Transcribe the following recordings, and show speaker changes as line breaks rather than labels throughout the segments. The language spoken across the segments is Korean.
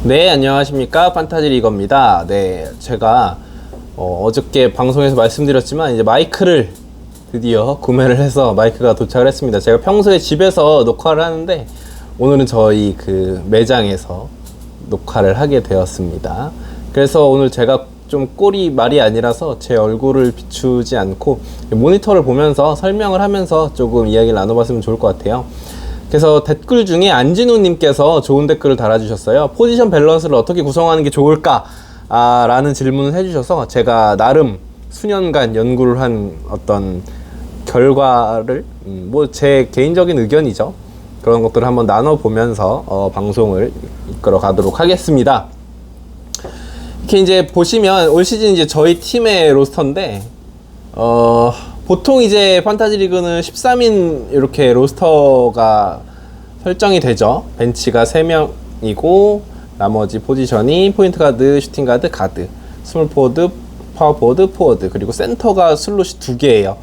네, 안녕하십니까. 판타지 리거입니다. 네, 제가 어저께 방송에서 말씀드렸지만 이제 마이크를 드디어 구매를 해서 마이크가 도착을 했습니다. 제가 평소에 집에서 녹화를 하는데 오늘은 저희 그 매장에서 녹화를 하게 되었습니다. 그래서 오늘 제가 좀 꼴이 말이 아니라서 제 얼굴을 비추지 않고 모니터를 보면서 설명을 하면서 조금 이야기를 나눠봤으면 좋을 것 같아요. 그래서 댓글 중에 안진우님께서 좋은 댓글을 달아주셨어요. 포지션 밸런스를 어떻게 구성하는 게 좋을까? 라는 질문을 해주셔서 제가 나름 수년간 연구를 한 어떤 결과를 뭐 제 개인적인 의견이죠. 그런 것들을 한번 나눠보면서 방송을 이끌어 가도록 하겠습니다. 이렇게 이제 보시면 올 시즌 이제 저희 팀의 로스터인데 보통 이제 판타지 리그는 13인 이렇게 로스터가 설정이 되죠. 벤치가 3명이고 나머지 포지션이 포인트 가드, 슈팅 가드, 가드, 스몰 포워드, 파워 포워드, 포워드, 그리고 센터가 슬롯이 2개예요.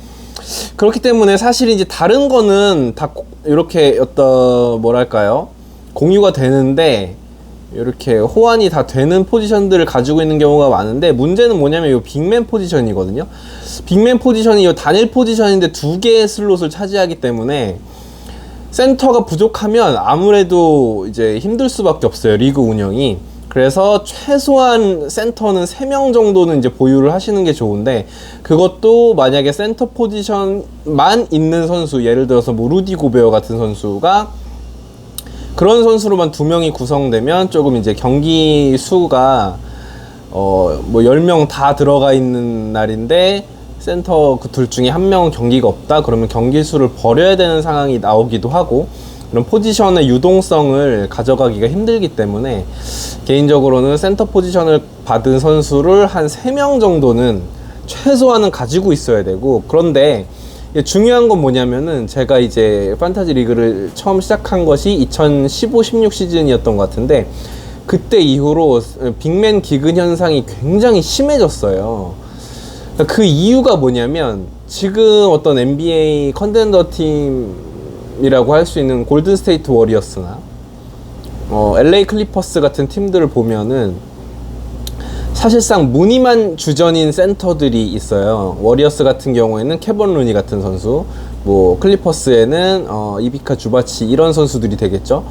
그렇기 때문에 사실 이제 다른 거는 다 이렇게 어떤 뭐랄까요? 공유가 되는데 이렇게 호환이 다 되는 포지션들을 가지고 있는 경우가 많은데, 문제는 뭐냐면 이 빅맨 포지션이거든요. 빅맨 포지션이 이 단일 포지션인데 2개의 슬롯을 차지하기 때문에 센터가 부족하면 아무래도 이제 힘들 수밖에 없어요, 리그 운영이. 그래서 최소한 센터는 3명 정도는 이제 보유를 하시는 게 좋은데, 그것도 만약에 센터 포지션만 있는 선수, 예를 들어서 뭐 루디 고베어 같은 선수가 그런 선수로만 2명이 구성되면 조금 이제 경기 수가 뭐 10명 다 들어가 있는 날인데 센터 그 둘 중에 1명은 경기가 없다 그러면 경기 수를 버려야 되는 상황이 나오기도 하고, 그런 포지션의 유동성을 가져가기가 힘들기 때문에 개인적으로는 센터 포지션을 받은 선수를 한 3명 정도는 최소한은 가지고 있어야 되고, 그런데 중요한 건 뭐냐면은 제가 이제 판타지 리그를 처음 시작한 것이 2015-16 시즌이었던 것 같은데, 그때 이후로 빅맨 기근 현상이 굉장히 심해졌어요. 그 이유가 뭐냐면 지금 어떤 NBA 컨텐더 팀이라고 할 수 있는 골든 스테이트 워리어스나 LA 클리퍼스 같은 팀들을 보면은 사실상 무늬만 주전인 센터들이 있어요. 워리어스 같은 경우에는 케번 루니 같은 선수, 뭐 클리퍼스에는 이비카 주바치 이런 선수들이 되겠죠.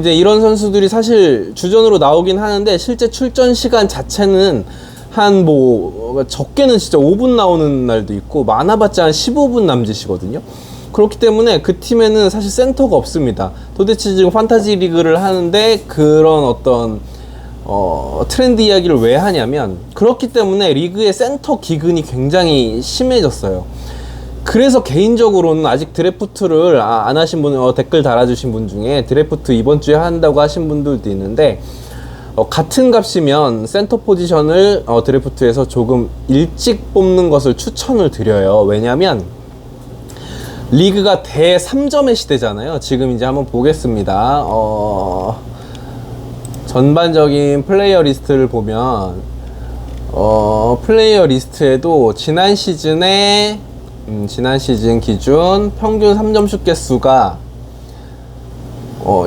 이제 이런 선수들이 사실 주전으로 나오긴 하는데 실제 출전 시간 자체는 한 뭐 적게는 진짜 5분 나오는 날도 있고 많아봤자 한 15분 남짓이거든요. 그렇기 때문에 그 팀에는 사실 센터가 없습니다. 도대체 지금 판타지 리그를 하는데 그런 어떤 트렌드 이야기를 왜 하냐면, 그렇기 때문에 리그의 센터 기근이 굉장히 심해졌어요. 그래서 개인적으로는 아직 드래프트를 안 하신 분, 댓글 달아주신 분 중에 드래프트 이번 주에 한다고 하신 분들도 있는데, 같은 값이면 센터 포지션을 드래프트에서 조금 일찍 뽑는 것을 추천을 드려요. 왜냐면 리그가 대 3점의 시대잖아요. 지금 이제 한번 보겠습니다. 전반적인 플레이어 리스트를 보면 플레이어 리스트에도 지난 시즌에 지난 시즌 기준 평균 3점 슛 개수가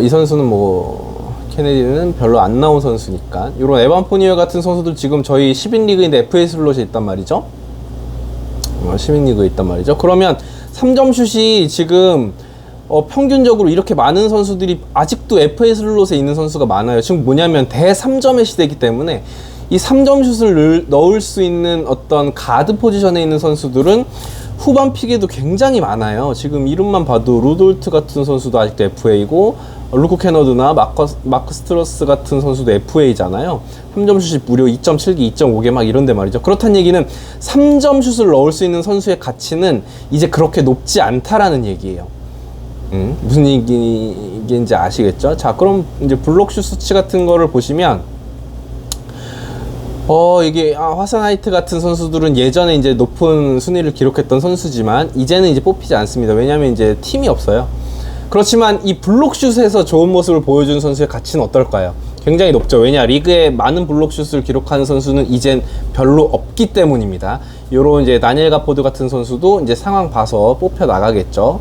이 선수는 뭐 케네디는 별로 안 나온 선수니까, 이런 에반 포니어 같은 선수들 지금 저희 10인 리그인데 FA 슬롯에 있단 말이죠. 10인 리그에 있단 말이죠. 그러면 3점 슛이 지금 평균적으로 이렇게 많은 선수들이 아직도 FA 슬롯에 있는 선수가 많아요. 지금 뭐냐면 대 3점의 시대이기 때문에 이 3점 슛을 넣을 수 있는 어떤 가드 포지션에 있는 선수들은 후반 픽에도 굉장히 많아요. 지금 이름만 봐도 루돌트 같은 선수도 아직도 FA고, 루크 캐너드나 마크 스트러스 같은 선수도 FA잖아요. 3점 슛이 무려 2.7개, 2.5개 막 이런데 말이죠. 그렇다는 얘기는 3점 슛을 넣을 수 있는 선수의 가치는 이제 그렇게 높지 않다라는 얘기예요. 무슨 얘기인지 아시겠죠? 자, 그럼 이제 블록슛 수치 같은 거를 보시면 이게 화산 하이트 같은 선수들은 예전에 이제 높은 순위를 기록했던 선수지만 이제는 이제 뽑히지 않습니다. 왜냐면 이제 팀이 없어요. 그렇지만 이 블록슛에서 좋은 모습을 보여준 선수의 가치는 어떨까요? 굉장히 높죠. 왜냐, 리그에 많은 블록슛을 기록하는 선수는 이젠 별로 없기 때문입니다. 요런 이제 다니엘 가포드 같은 선수도 이제 상황 봐서 뽑혀 나가겠죠.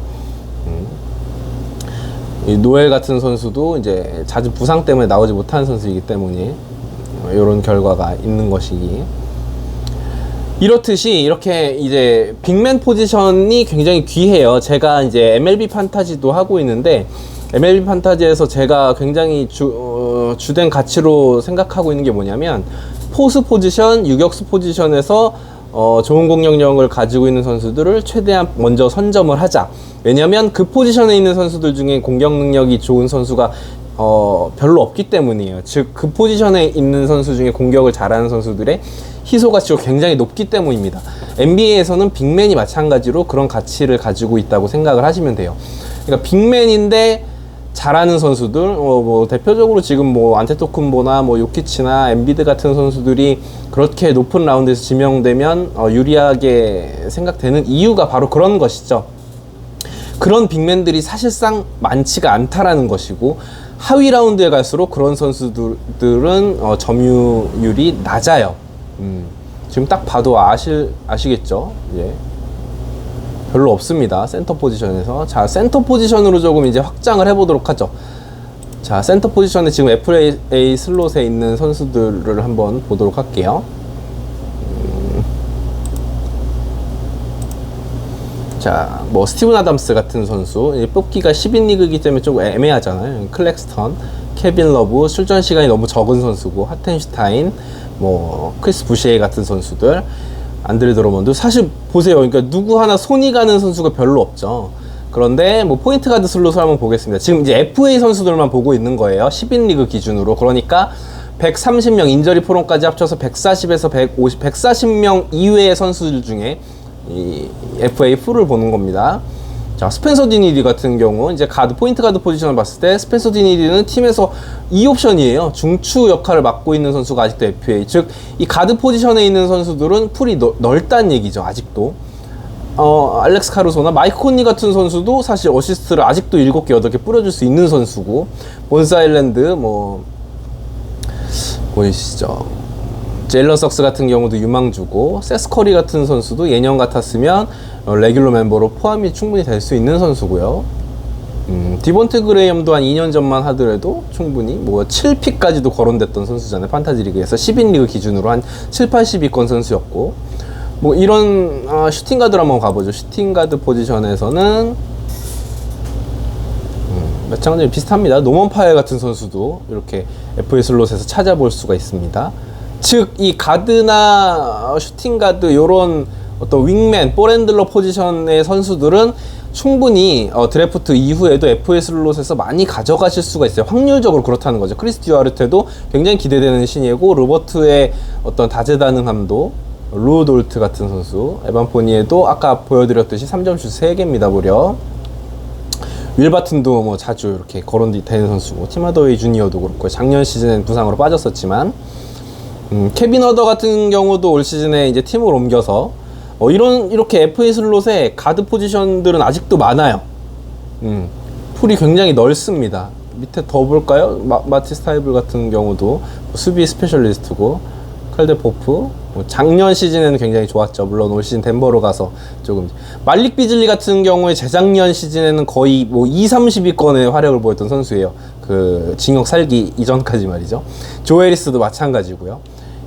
이 노엘 같은 선수도 이제 잦은 부상 때문에 나오지 못하는 선수이기 때문에 이런 결과가 있는 것이기. 이렇듯이 이렇게 이제 빅맨 포지션이 굉장히 귀해요. 제가 이제 MLB 판타지도 하고 있는데 MLB 판타지에서 제가 굉장히 주된 가치로 생각하고 있는 게 뭐냐면 포수 포지션, 유격수 포지션에서 좋은 공격력을 가지고 있는 선수들을 최대한 먼저 선점을 하자. 왜냐면 그 포지션에 있는 선수들 중에 공격 능력이 좋은 선수가 별로 없기 때문이에요. 즉 그 포지션에 있는 선수 중에 공격을 잘하는 선수들의 희소 가치가 굉장히 높기 때문입니다. NBA에서는 빅맨이 마찬가지로 그런 가치를 가지고 있다고 생각을 하시면 돼요. 그러니까 빅맨인데 잘하는 선수들, 뭐 대표적으로 지금 뭐 안테토쿤보나 뭐 요키치나 엠비드 같은 선수들이 그렇게 높은 라운드에서 지명되면 유리하게 생각되는 이유가 바로 그런 것이죠. 그런 빅맨들이 사실상 많지가 않다라는 것이고, 하위 라운드에 갈수록 그런 선수들은 점유율이 낮아요. 지금 딱 봐도 아시겠죠? 예. 별로 없습니다. 센터 포지션에서. 자, 센터 포지션으로 조금 이제 확장을 해보도록 하죠. 자, 센터 포지션에 지금 FA 슬롯에 있는 선수들을 한번 보도록 할게요. 자, 뭐 스티븐 아담스 같은 선수, 뽑기가 10인 리그이기 때문에 좀 애매하잖아요. 클렉스턴, 케빈 러브, 출전 시간이 너무 적은 선수고, 하텐슈타인, 뭐 크리스 부시에 같은 선수들, 안드레 드러먼드. 사실 보세요. 그러니까 누구 하나 손이 가는 선수가 별로 없죠. 그런데 뭐 포인트 가드 슬롯을 한번 보겠습니다. 지금 이제 FA 선수들만 보고 있는 거예요. 10인 리그 기준으로. 그러니까 130명 인저리 포럼까지 합쳐서 140에서 150, 140명 이외의 선수들 중에 이 FA 풀을 보는 겁니다. 자, 스펜서 디니디 같은 경우 이제 포인트 가드 포지션을 봤을 때 스펜서 디니디는 팀에서 2옵션이에요. 중추 역할을 맡고 있는 선수가 아직도 FA. 즉, 이 가드 포지션에 있는 선수들은 풀이 넓다는 얘기죠. 아직도. 알렉스 카루소나 마이크 콘니 같은 선수도 사실 어시스트를 아직도 7개, 8개 뿌려줄 수 있는 선수고, 본스 아일랜드 보이시죠? 제일런 석스 같은 경우도 유망주고, 세스 커리 같은 선수도 예년 같았으면 레귤러 멤버로 포함이 충분히 될 수 있는 선수고요. 디본테 그레이엄도 한 2년 전만 하더라도 충분히 뭐 7픽까지도 거론됐던 선수잖아요. 판타지 리그에서 10인 리그 기준으로 한 7, 80위권 선수였고, 뭐 이런 슈팅 가드로 한번 가보죠. 슈팅 가드 포지션에서는 마찬가지로 비슷합니다. 노먼 파엘 같은 선수도 이렇게 FA 슬롯에서 찾아볼 수가 있습니다. 즉, 이 가드나 슈팅 가드, 요런 어떤 윙맨, 볼핸들러 포지션의 선수들은 충분히 드래프트 이후에도 FA 슬롯에서 많이 가져가실 수가 있어요. 확률적으로 그렇다는 거죠. 크리스 듀아르테도 굉장히 기대되는 신예고, 로버트의 어떤 다재다능함도, 루돌트 같은 선수, 에반 포니에도 아까 보여드렸듯이 3점슛 3개입니다, 무려. 윌 바튼도 뭐 자주 이렇게 거론되는 선수고, 팀 하더웨이 주니어도 그렇고, 작년 시즌엔 부상으로 빠졌었지만, 케빈 허더 같은 경우도 올 시즌에 이제 팀을 옮겨서 이렇게 FA 슬롯에 가드 포지션들은 아직도 많아요. 풀이 굉장히 넓습니다. 밑에 더 볼까요? 마티 스타이블 같은 경우도 수비 스페셜리스트고, 칼데 포프, 작년 시즌에는 굉장히 좋았죠. 물론 올 시즌 덴버로 가서 조금. 말릭 비즐리 같은 경우에 재작년 시즌에는 거의 뭐 2, 30위권의 활약을 보였던 선수예요. 그 징역 살기 이전까지 말이죠. 조 해리스도 마찬가지고요.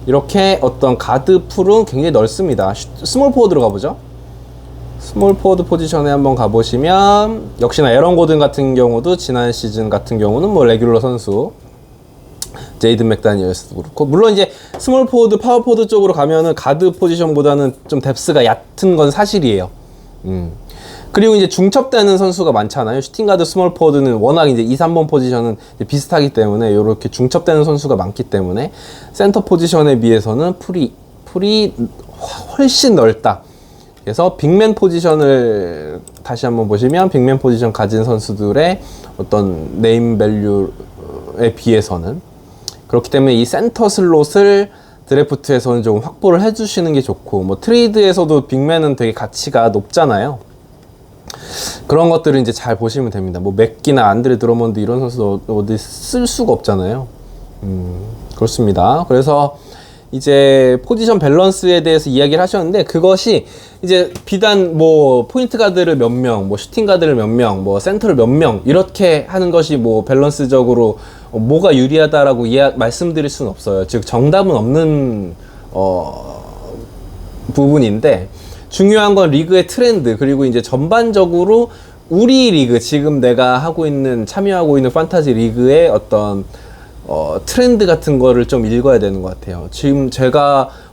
이렇게 어떤 가드 풀은 굉장히 넓습니다. 스몰 포워드로 가보죠. 스몰 포워드 포지션에 한번 가보시면 역시나 에런 고든 같은 경우도 지난 시즌 같은 경우는 뭐 레귤러 선수, 제이든 맥다니엘스도 그렇고, 물론 이제 스몰 포워드, 파워 포워드 쪽으로 가면은 가드 포지션보다는 좀 뎁스가 얕은 건 사실이에요. 그리고 이제 중첩되는 선수가 많잖아요. 슈팅가드, 스몰 포워드는 워낙 이제 2, 3번 포지션은 이제 비슷하기 때문에 이렇게 중첩되는 선수가 많기 때문에 센터 포지션에 비해서는 풀이 훨씬 넓다. 그래서 빅맨 포지션을 다시 한번 보시면 빅맨 포지션 가진 선수들의 어떤 네임 밸류에 비해서는, 그렇기 때문에 이 센터 슬롯을 드래프트에서는 좀 확보를 해주시는 게 좋고, 뭐 트레이드에서도 빅맨은 되게 가치가 높잖아요. 그런 것들을 이제 잘 보시면 됩니다. 뭐 맥기나 안드레 드러먼드 이런 선수도 어디 쓸 수가 없잖아요. 그렇습니다. 그래서 이제 포지션 밸런스에 대해서 이야기를 하셨는데, 그것이 이제 비단 뭐 포인트 가드를 몇 명, 뭐 슈팅 가드를 몇 명, 뭐 센터를 몇 명 이렇게 하는 것이 뭐 밸런스적으로 뭐가 유리하다라고 말씀드릴 수는 없어요. 즉 정답은 없는 부분인데, 중요한 건 리그의 트렌드, 그리고 이제 전반적으로 우리 리그, 지금 내가 참여하고 있는 판타지 리그의 어떤 트렌드 같은 거를 좀 읽어야 되는 것 같아요. 지금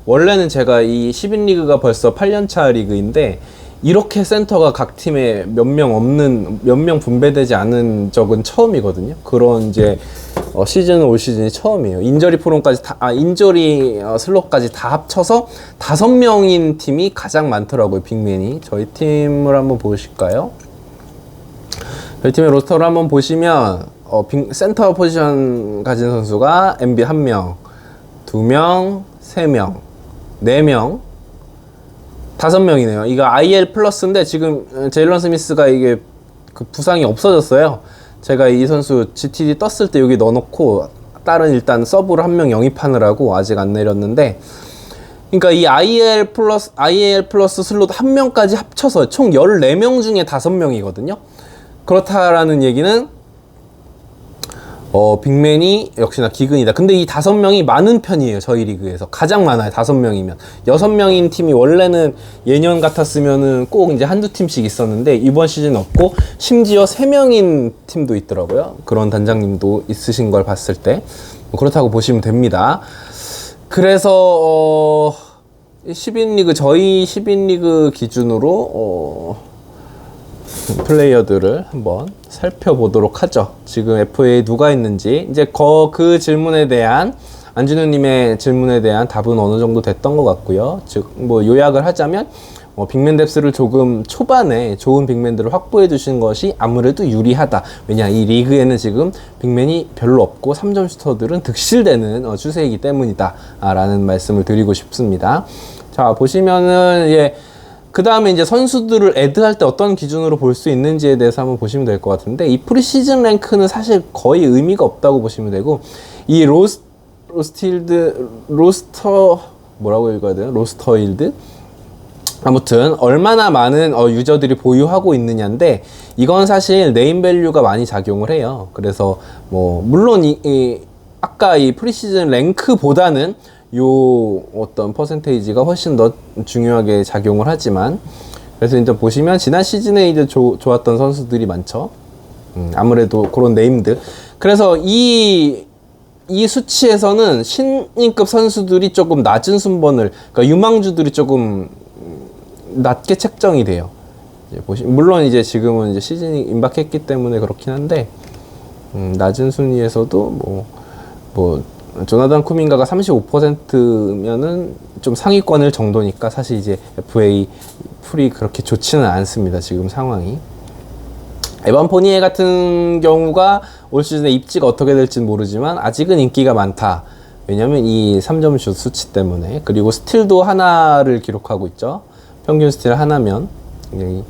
원래는 제가 이 10인 리그가 벌써 8년차 리그인데, 이렇게 센터가 각 팀에 몇 명 분배되지 않은 적은 처음이거든요. 그런 이제 올 시즌이 처음이에요. 인저리 슬롯까지 다 합쳐서 5명인 팀이 가장 많더라고요, 빅맨이. 저희 팀을 한번 보실까요? 저희 팀의 로스터를 한번 보시면, 센터 포지션 가진 선수가 MB 1명, 2명, 3명, 4명, 5명이네요. 이거 IL 플러스인데, 지금 제일런 스미스가 이게 그 부상이 없어졌어요. 제가 이 선수 GTD 떴을 때 여기 넣어놓고 다른 일단 서브를 1명 영입하느라고 아직 안 내렸는데, 그러니까 이 IL 플러스 슬롯 1명까지 합쳐서 총 14명 중에 5명이거든요. 그렇다라는 얘기는 빅맨이 역시나 기근이다. 근데 이 5명이 많은 편이에요. 저희 리그에서 가장 많아요. 5명이면 6명인 팀이 원래는 예년 같았으면은 꼭 이제 한두 팀씩 있었는데, 이번 시즌 없고 심지어 3명인 팀도 있더라고요. 그런 단장님도 있으신 걸 봤을 때 그렇다고 보시면 됩니다. 그래서 10인 리그, 저희 10인 리그 기준으로 플레이어들을 한번 살펴보도록 하죠. 지금 FA에 누가 있는지, 이제 그 질문에 대한, 안진우님의 질문에 대한 답은 어느 정도 됐던 것 같고요. 즉 뭐 요약을 하자면, 빅맨 뎁스를 조금 초반에 좋은 빅맨들을 확보해 주신 것이 아무래도 유리하다. 왜냐, 이 리그에는 지금 빅맨이 별로 없고 3점 슈터들은 득실되는 추세이기 때문이다 라는 말씀을 드리고 싶습니다. 자, 보시면은 그 다음에 이제 선수들을 애드할 때 어떤 기준으로 볼 수 있는지에 대해서 한번 보시면 될 것 같은데, 이 프리시즌 랭크는 사실 거의 의미가 없다고 보시면 되고, 이 뭐라고 읽어야 되나? 로스터일드? 아무튼 얼마나 많은 유저들이 보유하고 있느냐인데, 이건 사실 네임밸류가 많이 작용을 해요. 그래서 뭐 물론 아까 이 프리시즌 랭크보다는 어떤 퍼센테이지가 훨씬 더 중요하게 작용을 하지만, 그래서 이제 보시면 지난 시즌에 이제 좋았던 선수들이 많죠. 아무래도 그런 네임들. 그래서 이 수치에서는 신인급 선수들이 조금 낮은 순번을, 그러니까 유망주들이 조금 낮게 책정이 돼요. 물론 이제 지금은 이제 시즌이 임박했기 때문에 그렇긴 한데, 낮은 순위에서도 조나단 쿠민가가 35%면은 좀 상위권일 정도니까, 사실 이제 FA 풀이 그렇게 좋지는 않습니다. 지금 상황이. 에반 포니에 같은 경우가 올 시즌에 입지가 어떻게 될지는 모르지만 아직은 인기가 많다. 왜냐면 이 3점 슛 수치 때문에. 그리고 스틸도 하나를 기록하고 있죠. 평균 스틸 하나면 굉장히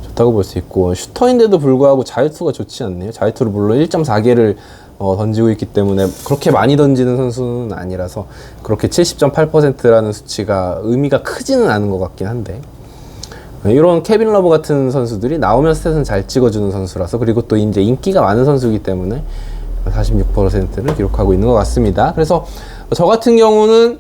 좋다고 볼 수 있고, 슈터인데도 불구하고 자유투가 좋지 않네요. 자유투를 물론 1.4개를 던지고 있기 때문에 그렇게 많이 던지는 선수는 아니라서 그렇게 70.8%라는 수치가 의미가 크지는 않은 것 같긴 한데, 이런 케빈 러브 같은 선수들이 나오면 스탯은 잘 찍어주는 선수라서, 그리고 또 이제 인기가 많은 선수이기 때문에 46%를 기록하고 있는 것 같습니다. 그래서 저 같은 경우는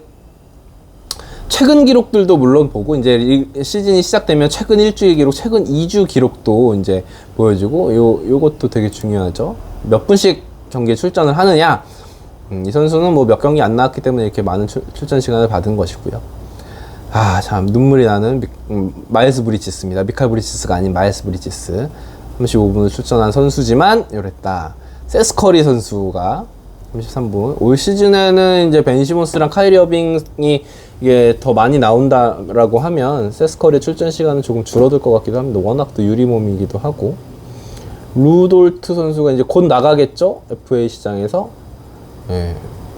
최근 기록들도 물론 보고, 이제 시즌이 시작되면 최근 일주일 기록, 최근 2주 기록도 이제 보여주고, 요것도 되게 중요하죠. 몇 분씩 경기에 출전을 하느냐. 이 선수는 뭐 몇 경기 안 나왔기 때문에 이렇게 많은 출전 시간을 받은 것이고요. 참 눈물이 나는 마일스 브리지스입니다. 미칼 브리지스가 아닌 마일스 브리지스. 35분을 출전한 선수지만 요랬다. 세스커리 선수가 33분. 올 시즌에는 이제 벤 시몬스랑 카이리 어빙이 이게 더 많이 나온다라고 하면 세스커리의 출전 시간은 조금 줄어들 것 같기도 합니다. 워낙 또 유리몸이기도 하고. 루돌트 선수가 이제 곧 나가겠죠? FA 시장에서.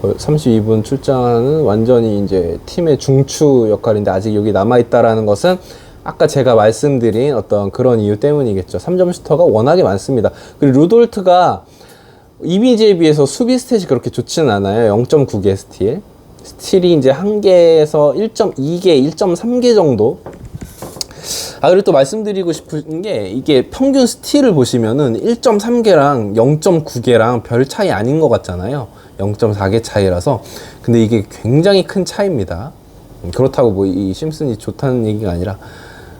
32분 출장하는 완전히 이제 팀의 중추 역할인데, 아직 여기 남아있다라는 것은 아까 제가 말씀드린 어떤 그런 이유 때문이겠죠. 3점 슈터가 워낙에 많습니다. 그리고 루돌트가 이미지에 비해서 수비 스탯이 그렇게 좋지는 않아요. 0.9개 스틸. 스틸이 이제 1개에서 1.2개, 1.3개 정도. 그리고 또 말씀드리고 싶은 게, 이게 평균 스틸을 보시면은 1.3개랑 0.9개랑 별 차이 아닌 것 같잖아요. 0.4개 차이라서. 근데 이게 굉장히 큰 차이입니다. 그렇다고 뭐 이 심슨이 좋다는 얘기가 아니라,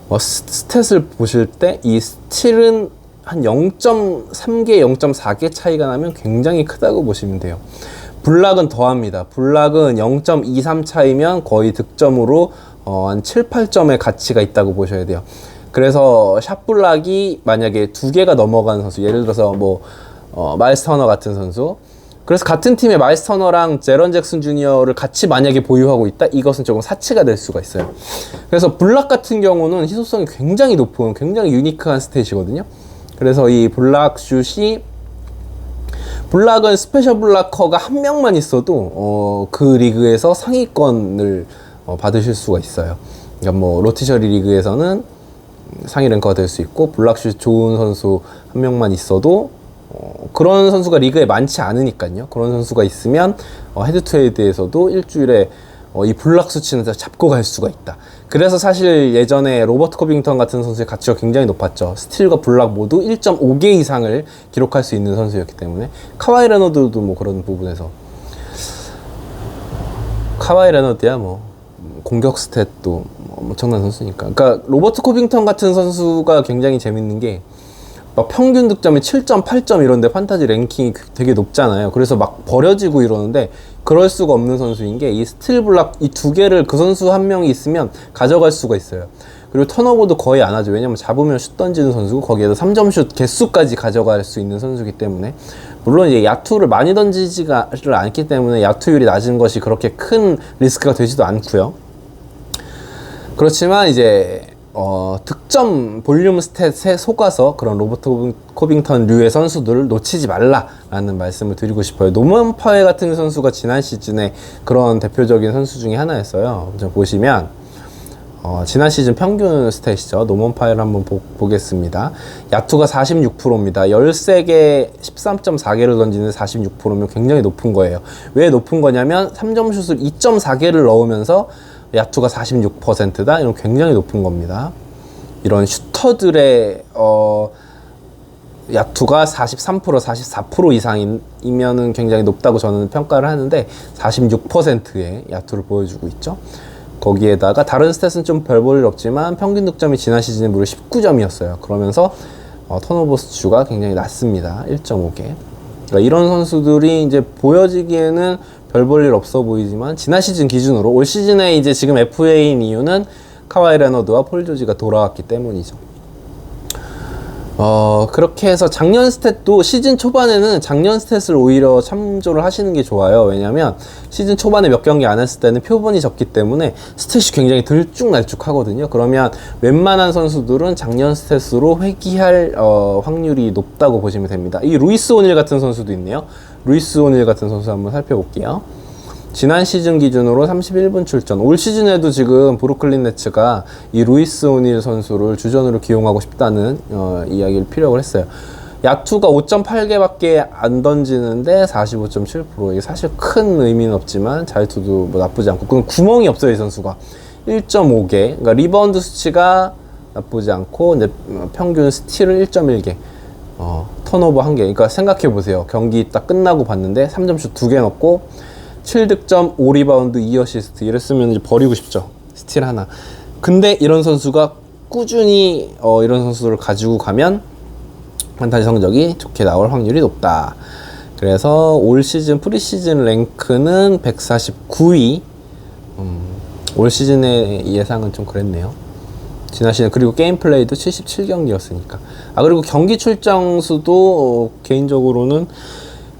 스탯을 보실 때 이 스틸은 한 0.3개, 0.4개 차이가 나면 굉장히 크다고 보시면 돼요. 블락은 더합니다. 블락은 0.23 차이면 거의 득점으로 한 7, 8점의 가치가 있다고 보셔야 돼요. 그래서 샷 블락이 만약에 2개가 넘어가는 선수, 예를 들어서 뭐 마일스 터너 같은 선수, 그래서 같은 팀에 마일스 터너랑 제런 잭슨 주니어를 같이 만약에 보유하고 있다? 이것은 조금 사치가 될 수가 있어요. 그래서 블락 같은 경우는 희소성이 굉장히 높은, 굉장히 유니크한 스탯이거든요. 그래서 이 블락 슛이, 블락은 스페셜 블락커가 한 명만 있어도 그 리그에서 상위권을 받으실 수가 있어요. 그러니까 뭐 로티셔리 리그에서는 상위 랭커가 될 수 있고, 블락슛 좋은 선수 한 명만 있어도 그런 선수가 리그에 많지 않으니까요. 그런 선수가 있으면 헤드 투 헤드에서도 일주일에 이 블락 수치는 잡고 갈 수가 있다. 그래서 사실 예전에 로버트 코빙턴 같은 선수의 가치가 굉장히 높았죠. 스틸과 블락 모두 1.5개 이상을 기록할 수 있는 선수였기 때문에. 카와이 레너드도 뭐 그런 부분에서, 카와이 레너드야 뭐 공격 스탯도 엄청난 선수니까. 그러니까 로버트 코빙턴 같은 선수가 굉장히 재밌는 게, 막 평균 득점이 7.8점 이런데 판타지 랭킹이 되게 높잖아요. 그래서 막 버려지고 이러는데, 그럴 수가 없는 선수인 게, 이 스틸 블락 이 2개를 그 선수 한 명이 있으면 가져갈 수가 있어요. 그리고 턴오버도 거의 안 하죠. 왜냐면 잡으면 슛 던지는 선수고, 거기에서 3점 슛 개수까지 가져갈 수 있는 선수이기 때문에. 물론 이제 야투를 많이 던지지를 않기 때문에 야투율이 낮은 것이 그렇게 큰 리스크가 되지도 않고요. 그렇지만 이제 득점 볼륨 스탯에 속아서 그런 로버트 코빙턴류의 선수들을 놓치지 말라라는 말씀을 드리고 싶어요. 노먼 파웰 같은 선수가 지난 시즌에 그런 대표적인 선수 중에 하나였어요. 보시면 지난 시즌 평균 스탯이죠. 노먼 파웰 한번 보겠습니다. 야투가 46%입니다. 13개 13.4개를 던지는 46%면 굉장히 높은 거예요. 왜 높은 거냐면 3점 슛을 2.4개를 넣으면서 야투가 46%다? 이런 굉장히 높은 겁니다. 이런 슈터들의 야투가 43%, 44% 이상이면은 굉장히 높다고 저는 평가를 하는데, 46%의 야투를 보여주고 있죠. 거기에다가 다른 스탯은 좀 별 볼 일 없지만 평균 득점이 지난 시즌에 무려 19점이었어요. 그러면서 턴오버 수가 굉장히 낮습니다. 1.5개. 그러니까 이런 선수들이 이제 보여지기에는 별 볼 일 없어 보이지만, 지난 시즌 기준으로 올 시즌에 이제 지금 FA인 이유는 카와이 레너드와 폴 조지가 돌아왔기 때문이죠. 그렇게 해서 작년 스탯도, 시즌 초반에는 작년 스탯을 오히려 참조를 하시는 게 좋아요. 왜냐면 시즌 초반에 몇 경기 안 했을 때는 표본이 적기 때문에 스탯이 굉장히 들쭉날쭉하거든요. 그러면 웬만한 선수들은 작년 스탯으로 회귀할 확률이 높다고 보시면 됩니다. 이 루이스 오닐 같은 선수도 있네요. 루이스 오닐 같은 선수 한번 살펴볼게요. 지난 시즌 기준으로 31분 출전. 올 시즌에도 지금 브루클린 네츠가 이 루이스 오닐 선수를 주전으로 기용하고 싶다는 이야기를 피력을 했어요. 야투가 5.8개밖에 안 던지는데 45.7%. 이게 사실 큰 의미는 없지만 자유투도 뭐 나쁘지 않고, 그건 구멍이 없어요, 이 선수가. 1.5개. 그러니까 리바운드 수치가 나쁘지 않고, 이제 평균 스틸은 1.1개. 턴오버 1개. 그러니까 생각해 보세요. 경기 딱 끝나고 봤는데 3점 슛 2개 넣고 7득점, 5리바운드, 2어시스트 이랬으면 이제 버리고 싶죠. 스틸 하나. 근데 이런 선수가 꾸준히 이런 선수를 가지고 가면 판타지 성적이 좋게 나올 확률이 높다. 그래서 올 시즌 프리시즌 랭크는 149위. 올 시즌의 예상은 좀 그랬네요. 지난 시즌. 그리고 게임 플레이도 77경기였으니까. 그리고 경기 출장 수도 개인적으로는,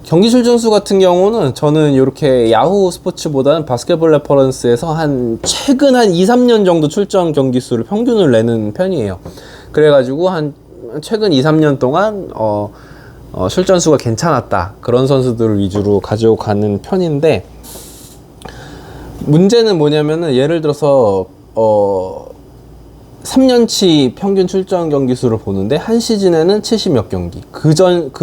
경기 출전 수 같은 경우는 저는 이렇게 야후 스포츠보다는 바스켓볼 레퍼런스에서 최근 한 2, 3년 정도 출전 경기 수를 평균을 내는 편이에요. 그래가지고 최근 2, 3년 동안 출전 수가 괜찮았다. 그런 선수들을 위주로 가지고 가는 편인데, 문제는 뭐냐면은, 예를 들어서 3년치 평균 출전 경기 수를 보는데 한 시즌에는 70몇 경기, 그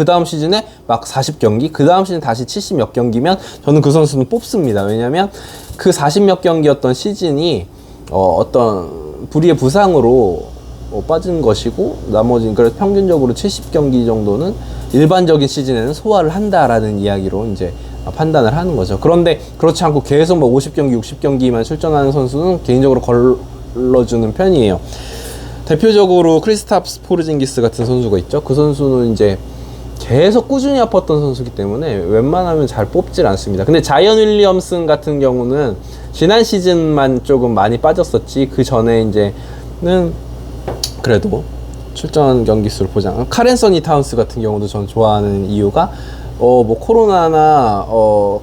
다음 시즌에 막 40경기, 그 다음 시즌 다시 70몇 경기면 저는 그 선수는 뽑습니다. 왜냐면 그 40몇 경기였던 시즌이 어떤 불의의 부상으로 빠진 것이고, 나머지는 그래서 평균적으로 70경기 정도는 일반적인 시즌에는 소화를 한다라는 이야기로 이제 판단을 하는 거죠. 그런데 그렇지 않고 계속 뭐 50경기, 60경기만 출전하는 선수는 개인적으로 걸러주는 편이에요. 대표적으로 크리스타프스 포르징기스 같은 선수가 있죠. 그 선수는 이제 계속 꾸준히 아팠던 선수이기 때문에 웬만하면 잘 뽑질 않습니다. 근데 자이언 윌리엄슨 같은 경우는 지난 시즌만 조금 많이 빠졌었지, 그 전에 이제는 그래도 출전 경기 수를 보장. 카렌 서니 타운스 같은 경우도 전 좋아하는 이유가 뭐 코로나나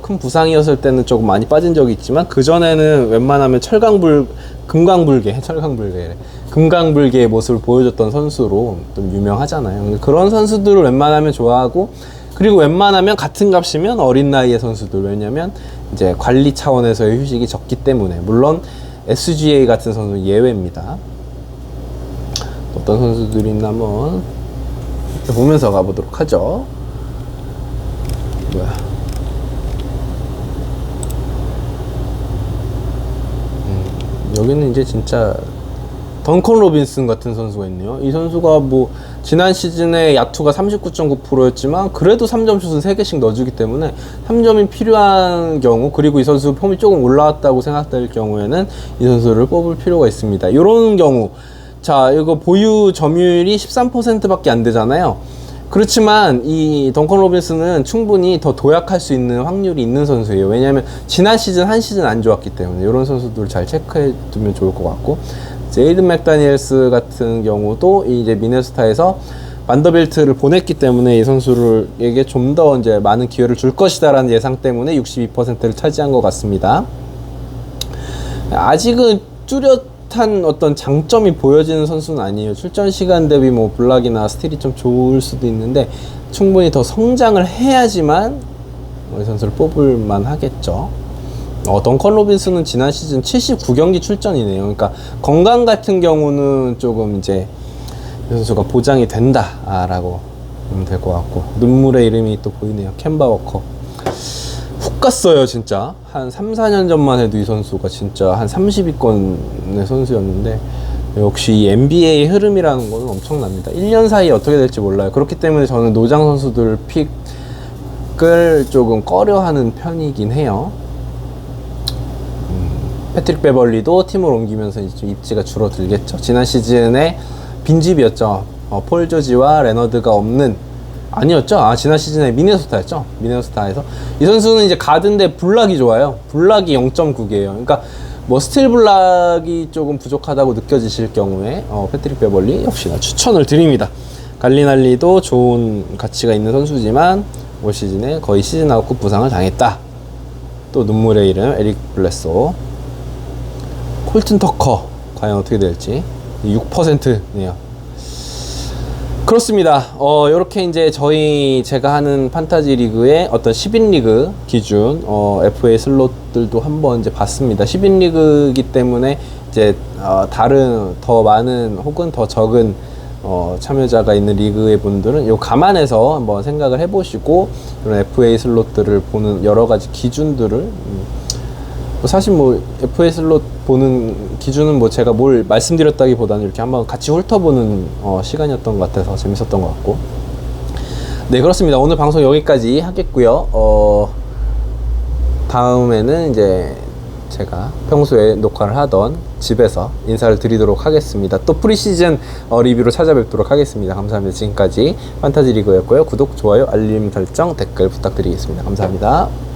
큰 부상이었을 때는 조금 많이 빠진 적이 있지만, 그 전에는 웬만하면 금강불개의 모습을 보여줬던 선수로 좀 유명하잖아요. 그런 선수들을 웬만하면 좋아하고, 그리고 웬만하면 같은 값이면 어린 나이의 선수들, 왜냐면 이제 관리 차원에서의 휴식이 적기 때문에. 물론 SGA 같은 선수는 예외입니다. 어떤 선수들이 있나 한번 보면서 가보도록 하죠. 뭐야? 여기는 이제 진짜 던컨 로빈슨 같은 선수가 있네요. 이 선수가 뭐 지난 시즌에 야투가 39.9%였지만 그래도 3점 슛은 3개씩 넣어주기 때문에 3점이 필요한 경우, 그리고 이 선수 폼이 조금 올라왔다고 생각될 경우에는 이 선수를 뽑을 필요가 있습니다. 이런 경우, 자, 이거 보유 점유율이 13%밖에 안 되잖아요. 그렇지만 이 던컨 로빈슨은 충분히 더 도약할 수 있는 확률이 있는 선수예요. 왜냐하면 지난 시즌 한 시즌 안 좋았기 때문에. 이런 선수들 잘 체크해 두면 좋을 것 같고, 제이든 맥다니엘스 같은 경우도 이제 미네소타에서 반더빌트를 보냈기 때문에 이 선수에게 좀 더 이제 많은 기회를 줄 것이다라는 예상 때문에 62%를 차지한 것 같습니다. 아직은 뚜렷한 어떤 장점이 보여지는 선수는 아니에요. 출전 시간 대비 뭐 블락이나 스틸이 좀 좋을 수도 있는데, 충분히 더 성장을 해야지만 이 선수를 뽑을 만 하겠죠. 던컨 로빈슨은 지난 시즌 79경기 출전이네요. 그러니까 건강 같은 경우는 조금 이제 이 선수가 보장이 된다라고 보면 될 것 같고, 눈물의 이름이 또 보이네요. 캔바 워커. 훅 갔어요, 진짜. 한 3, 4년 전만 해도 이 선수가 진짜 한 30위권의 선수였는데, 역시 이 NBA 흐름이라는 거는 엄청납니다. 1년 사이에 어떻게 될지 몰라요. 그렇기 때문에 저는 노장 선수들 픽을 조금 꺼려하는 편이긴 해요. 패트릭 베벌리도 팀을 옮기면서 이제 입지가 줄어들겠죠. 지난 시즌에 빈집이었죠. 폴 조지와 레너드가 없는, 아니었죠? 지난 시즌에 미네소타였죠? 미네소타에서. 이 선수는 이제 가드인데 블락이 좋아요. 블락이 0.9개예요. 그러니까 뭐 스틸 블락이 조금 부족하다고 느껴지실 경우에 패트릭 베벌리 역시나 추천을 드립니다. 갈리날리도 좋은 가치가 있는 선수지만 올 시즌에 거의 시즌 아웃급 부상을 당했다. 또 눈물의 이름 에릭 블레소. 콜튼 터커 과연 어떻게 될지. 6%네요. 그렇습니다. 요렇게 이제 제가 하는 판타지 리그의 어떤 10인 리그 기준, FA 슬롯들도 한번 이제 봤습니다. 10인 리그이기 때문에 이제, 다른 더 많은 혹은 더 적은, 참여자가 있는 리그의 분들은 요 감안해서 한번 생각을 해보시고, 이런 FA 슬롯들을 보는 여러 가지 기준들을, 사실 뭐 FA 슬롯 보는 기준은 뭐 제가 뭘 말씀드렸다기보다는 이렇게 한번 같이 훑어보는 시간이었던 것 같아서 재밌었던 것 같고. 네, 그렇습니다. 오늘 방송 여기까지 하겠고요. 다음에는 이제 제가 평소에 녹화를 하던 집에서 인사를 드리도록 하겠습니다. 또 프리시즌 리뷰로 찾아뵙도록 하겠습니다. 감사합니다. 지금까지 판타지 리그였고요. 구독, 좋아요, 알림 설정, 댓글 부탁드리겠습니다. 감사합니다.